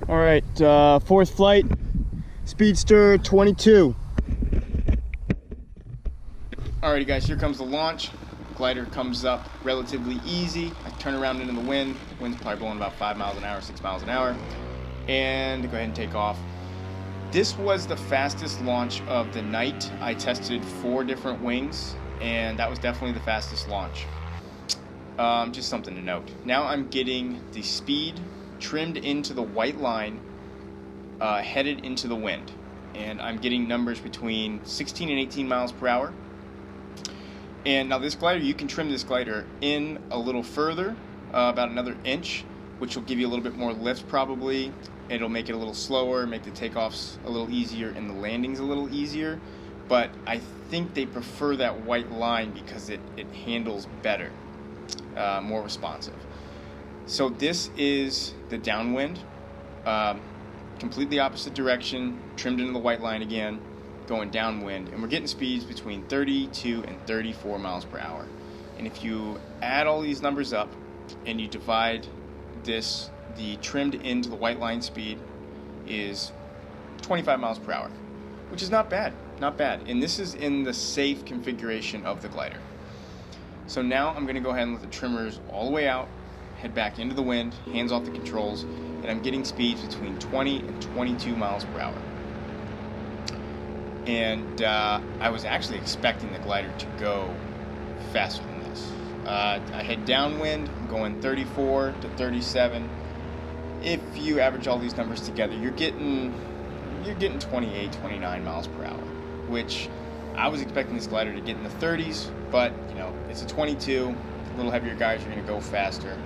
All right, fourth flight, Speedster 22. Alrighty guys, here comes the launch. Glider comes up relatively easy. I turn around into the wind. Wind's probably blowing about 5 miles an hour, 6 miles an hour. And go ahead and take off. This was the fastest launch of the night. I tested 4 different wings, and that was definitely the fastest launch. Just something to note. Now I'm getting the speed trimmed into the white line, headed into the wind. And I'm getting numbers between 16 and 18 miles per hour. And now this glider, you can trim this glider in a little further, about another inch, which will give you a little bit more lift probably. It'll make it a little slower, make the takeoffs a little easier, and the landings a little easier. But I think they prefer that white line because it handles better, more responsive. So this is the downwind, completely opposite direction, trimmed into the white line again, going downwind, and we're getting speeds between 32 and 34 miles per hour. And if you add all these numbers up and you divide this, the trimmed into the white line speed is 25 miles per hour, which is not bad, not bad. And this is in the safe configuration of the glider. So now I'm going to go ahead and let the trimmers all the way out, head back into the wind, hands off the controls, and I'm getting speeds between 20 and 22 miles per hour. And I was actually expecting the glider to go faster than this. I head downwind, I'm going 34 to 37. If you average all these numbers together, you're getting 28, 29 miles per hour, which I was expecting this glider to get in the 30s, but you know, it's a 22, a little heavier guys are going to go faster.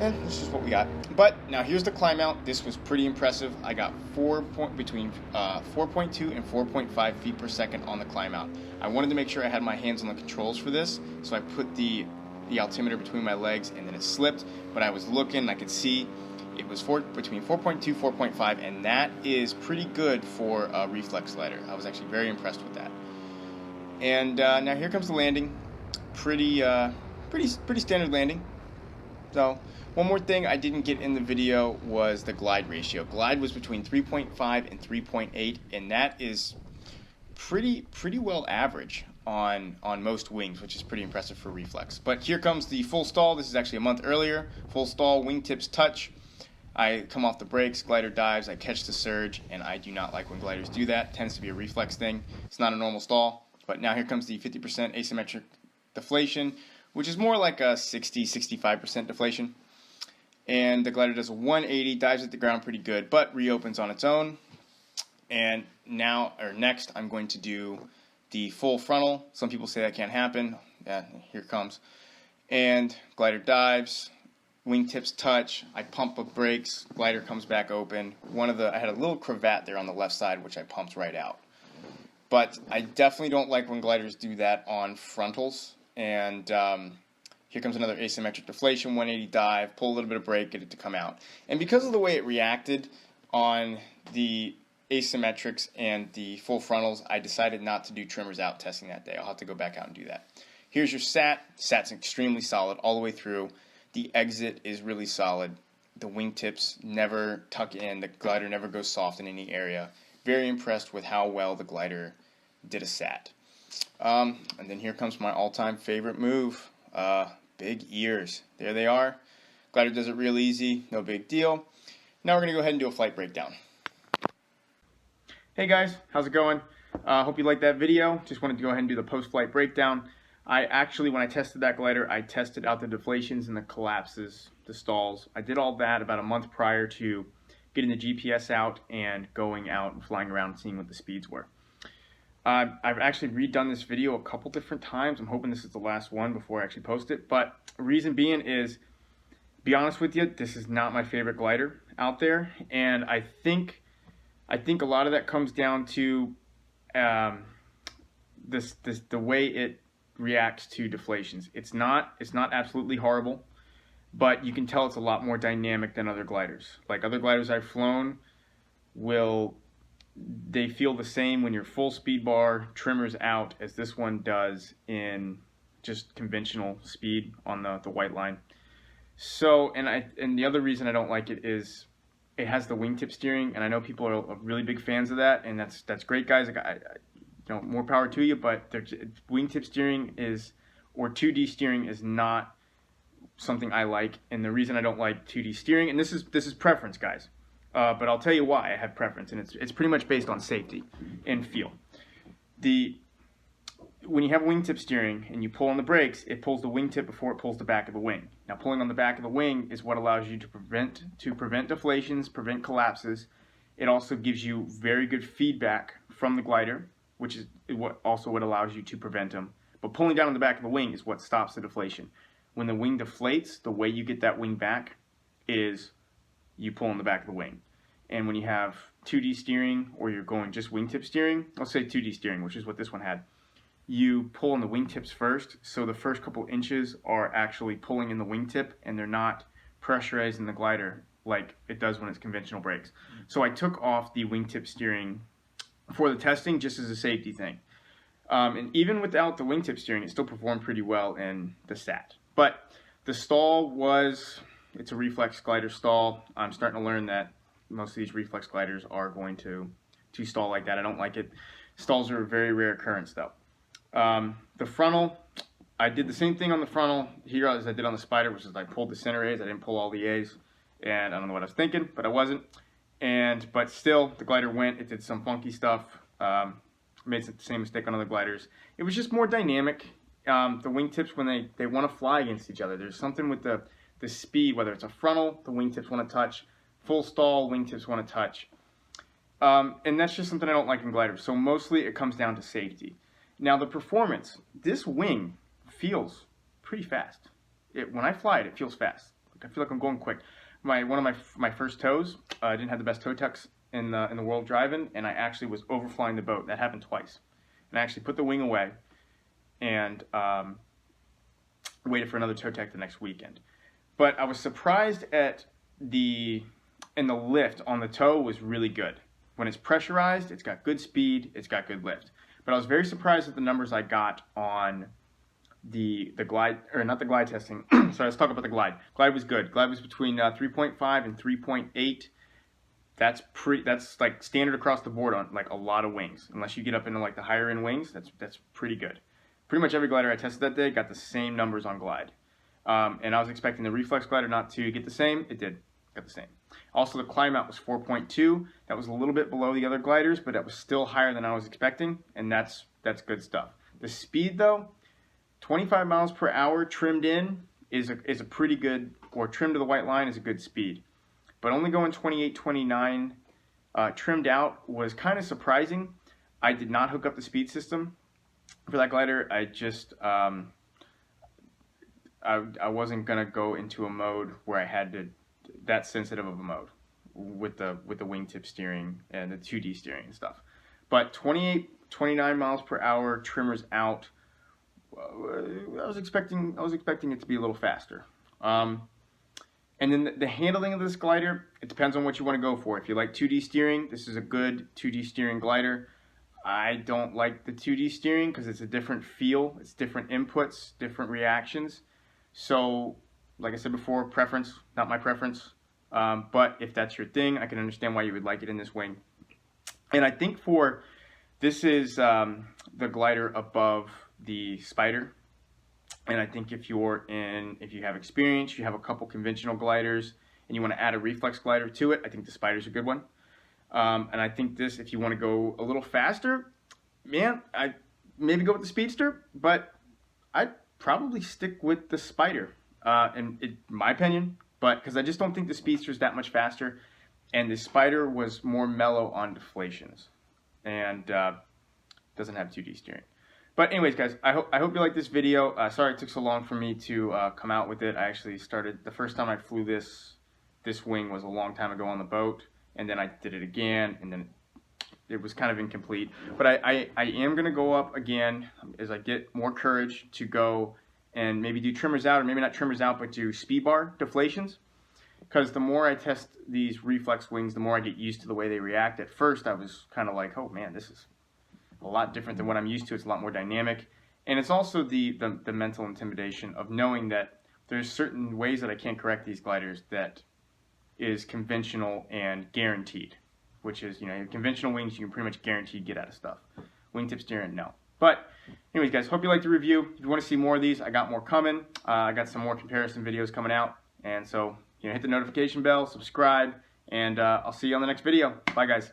And this is what we got. But now here's the climb out. This was pretty impressive. I got between 4.2 and 4.5 feet per second on the climb out. I wanted to make sure I had my hands on the controls for this, so I put the altimeter between my legs, and then it slipped. But I was looking, and I could see it was between 4.2, 4.5, and that is pretty good for a reflex glider. I was actually very impressed with that. And now here comes the landing. Pretty standard landing. So one more thing I didn't get in the video was the glide ratio. Glide was between 3.5 and 3.8, and that is pretty well average on most wings, which is pretty impressive for reflex. But here comes the full stall. This is actually a month earlier. Full stall, wingtips touch. I come off the brakes, glider dives, I catch the surge, and I do not like when gliders do that. It tends to be a reflex thing. It's not a normal stall. But now here comes the 50% asymmetric deflation, which is more like a 60-65% deflation. And the glider does a 180, dives at the ground pretty good, but reopens on its own. And next, I'm going to do the full frontal. Some people say that can't happen. Yeah, here it comes. And glider dives, wingtips touch. I pump the brakes. Glider comes back open. I had a little cravat there on the left side, which I pumped right out. But I definitely don't like when gliders do that on frontals. And here comes another asymmetric deflation, 180 dive, pull a little bit of brake, get it to come out. And because of the way it reacted on the asymmetrics and the full frontals, I decided not to do trimmers out testing that day. I'll have to go back out and do that. Here's your sat. Sat's extremely solid all the way through. The exit is really solid. The wingtips never tuck in. The glider never goes soft in any area. Very impressed with how well the glider did a sat. And then here comes my all-time favorite move, big ears. There they are. Glider does it real easy, no big deal. Now we're going to go ahead and do a flight breakdown. Hey guys, how's it going? Hope you liked that video. Just wanted to go ahead and do the post-flight breakdown. When I tested that glider, I tested out the deflations and the collapses, the stalls. I did all that about a month prior to getting the GPS out and going out and flying around and seeing what the speeds were. I've actually redone this video a couple different times. I'm hoping this is the last one before I actually post it. But reason being is, to be honest with you, this is not my favorite glider out there. And I think a lot of that comes down to the way it reacts to deflations. It's not absolutely horrible, but you can tell it's a lot more dynamic than other gliders. Like other gliders I've flown they feel the same when you're full speed bar, trimmers out, as this one does in just conventional speed on the white line. So, and the other reason I don't like it is it has the wingtip steering, and I know people are really big fans of that, and that's great, guys. More power to you. But wingtip steering or 2D steering is not something I like, and the reason I don't like 2D steering, and this is preference, guys. But I'll tell you why I have preference, and it's pretty much based on safety and feel. When you have wingtip steering and you pull on the brakes, it pulls the wingtip before it pulls the back of the wing. Now, pulling on the back of the wing is what allows you to prevent deflations, prevent collapses. It also gives you very good feedback from the glider, which is what allows you to prevent them. But pulling down on the back of the wing is what stops the deflation. When the wing deflates, the way you get that wing back is you pull on the back of the wing. And when you have 2D steering, or you're going just wingtip steering, let's say 2D steering, which is what this one had, you pull on the wingtips first, so the first couple inches are actually pulling in the wingtip, and they're not pressurizing the glider like it does when it's conventional brakes. So I took off the wingtip steering for the testing just as a safety thing. And even without the wingtip steering, it still performed pretty well in the SAT. But the stall it's a reflex glider stall. I'm starting to learn that most of these reflex gliders are going to stall like that. I don't like it. Stalls are a very rare occurrence, though. The frontal, I did the same thing on the frontal here as I did on the Spider, which is I pulled the center A's. I didn't pull all the A's, and I don't know what I was thinking, but I wasn't. But still, the glider went. It did some funky stuff. Made the same mistake on other gliders. It was just more dynamic. The wingtips, when they want to fly against each other, there's something with the speed, whether it's a frontal, the wingtips want to touch. Full stall, wingtips want to touch. And that's just something I don't like in gliders. So mostly it comes down to safety. Now the performance, this wing feels pretty fast. When I fly it, it feels fast. I feel like I'm going quick. One of my first tows, I didn't have the best tow tucks in the world driving, and I actually was overflying the boat. That happened twice. And I actually put the wing away and waited for another tow tech the next weekend. But I was surprised at the lift on the tow was really good. When it's pressurized, it's got good speed, it's got good lift. But I was very surprised at the numbers I got on the glide, or not the glide testing. Sorry, let's talk about the glide. Glide was good. Glide was between 3.5 and 3.8. That's like standard across the board on like a lot of wings. Unless you get up into like the higher end wings, that's pretty good. Pretty much every glider I tested that day got the same numbers on glide. And I was expecting the reflex glider not to get the same. It did. Got the same. Also, the climb out was 4.2. That was a little bit below the other gliders, but that was still higher than I was expecting, and that's good stuff. The speed, though, 25 miles per hour trimmed in is a pretty good, or trimmed to the white line is a good speed. But only going 28, 29 trimmed out was kind of surprising. I did not hook up the speed system for that glider. I just I wasn't gonna go into a mode where I had to that sensitive of a mode with the wingtip steering and the 2D steering and stuff. But 28, 29 miles per hour trimmers out. I was expecting it to be a little faster. And then the handling of this glider, it depends on what you want to go for. If you like 2D steering, this is a good 2D steering glider. I don't like the 2D steering because it's a different feel, it's different inputs, different reactions. So, like I said before, preference, not my preference. But if that's your thing, I can understand why you would like it in this wing. And I think this is the glider above the Spider. And I think if you have experience, you have a couple conventional gliders, and you want to add a reflex glider to it, I think the Spider's a good one. And I think this, if you want to go a little faster, man, I maybe go with the Speedster, but I'd probably stick with the Spider, in my opinion. But because I just don't think the Speedster is that much faster, and the Spider was more mellow on deflations, and doesn't have 2D steering. But anyways, guys, I hope you like this video. Sorry it took so long for me to come out with it. I actually started, the first time I flew this wing was a long time ago on the boat, and then I did it again, and then it was kind of incomplete. But I am going to go up again as I get more courage to go and maybe do trimmers out, or maybe not trimmers out, but do speed bar deflations. Because the more I test these reflex wings, the more I get used to the way they react. At first, I was kind of like, oh man, this is a lot different than what I'm used to. It's a lot more dynamic. And it's also the mental intimidation of knowing that there's certain ways that I can't correct these gliders that is conventional and guaranteed, which is, you know, your conventional wings, you can pretty much guaranteed get out of stuff. Wingtip steering, no. But anyways, guys, hope you liked the review. If you want to see more of these, I got more coming. I got some more comparison videos coming out. And so, you know, hit the notification bell, subscribe, and I'll see you on the next video. Bye, guys.